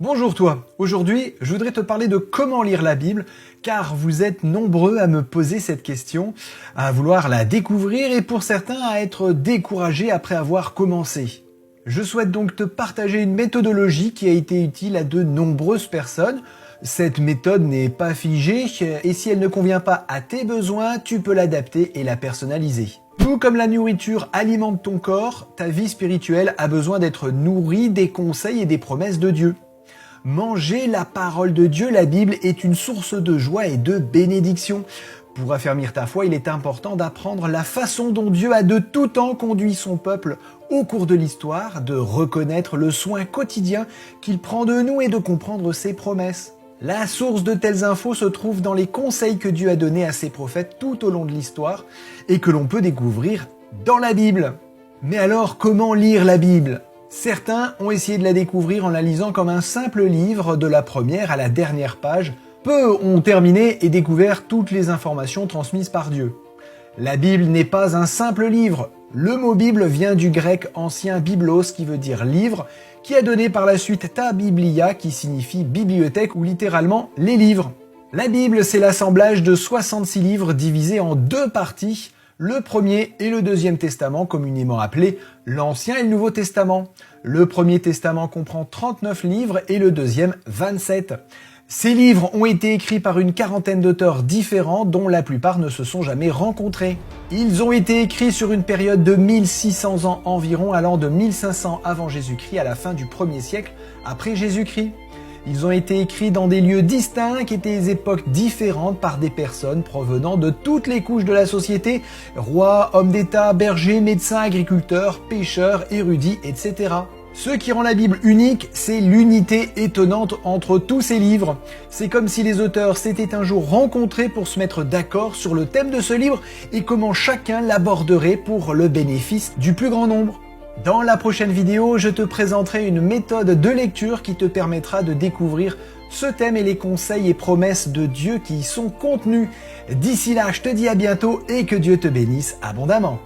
Bonjour toi, aujourd'hui je voudrais te parler de comment lire la Bible, car vous êtes nombreux à me poser cette question, à vouloir la découvrir et pour certains à être découragés après avoir commencé. Je souhaite donc te partager une méthodologie qui a été utile à de nombreuses personnes. Cette méthode n'est pas figée et si elle ne convient pas à tes besoins, tu peux l'adapter et la personnaliser. Tout comme la nourriture alimente ton corps, ta vie spirituelle a besoin d'être nourrie des conseils et des promesses de Dieu. Manger la parole de Dieu, la Bible, est une source de joie et de bénédiction. Pour affermir ta foi, il est important d'apprendre la façon dont Dieu a de tout temps conduit son peuple au cours de l'histoire, de reconnaître le soin quotidien qu'il prend de nous et de comprendre ses promesses. La source de telles infos se trouve dans les conseils que Dieu a donnés à ses prophètes tout au long de l'histoire et que l'on peut découvrir dans la Bible. Mais alors, comment lire la Bible ? Certains ont essayé de la découvrir en la lisant comme un simple livre de la première à la dernière page. Peu ont terminé et découvert toutes les informations transmises par Dieu. La Bible n'est pas un simple livre. Le mot Bible vient du grec ancien biblos qui veut dire livre, qui a donné par la suite ta biblia qui signifie bibliothèque ou littéralement les livres. La Bible, c'est l'assemblage de 66 livres divisés en deux parties, le premier et le deuxième testament, communément appelés l'Ancien et le Nouveau Testament. Le premier testament comprend 39 livres et le deuxième 27. Ces livres ont été écrits par une quarantaine d'auteurs différents dont la plupart ne se sont jamais rencontrés. Ils ont été écrits sur une période de 1600 ans environ, allant de 1500 avant Jésus-Christ à la fin du 1er siècle après Jésus-Christ. Ils ont été écrits dans des lieux distincts et des époques différentes par des personnes provenant de toutes les couches de la société, rois, hommes d'État, bergers, médecins, agriculteurs, pêcheurs, érudits, etc. Ce qui rend la Bible unique, c'est l'unité étonnante entre tous ces livres. C'est comme si les auteurs s'étaient un jour rencontrés pour se mettre d'accord sur le thème de ce livre et comment chacun l'aborderait pour le bénéfice du plus grand nombre. Dans la prochaine vidéo, je te présenterai une méthode de lecture qui te permettra de découvrir ce thème et les conseils et promesses de Dieu qui y sont contenus. D'ici là, je te dis à bientôt et que Dieu te bénisse abondamment.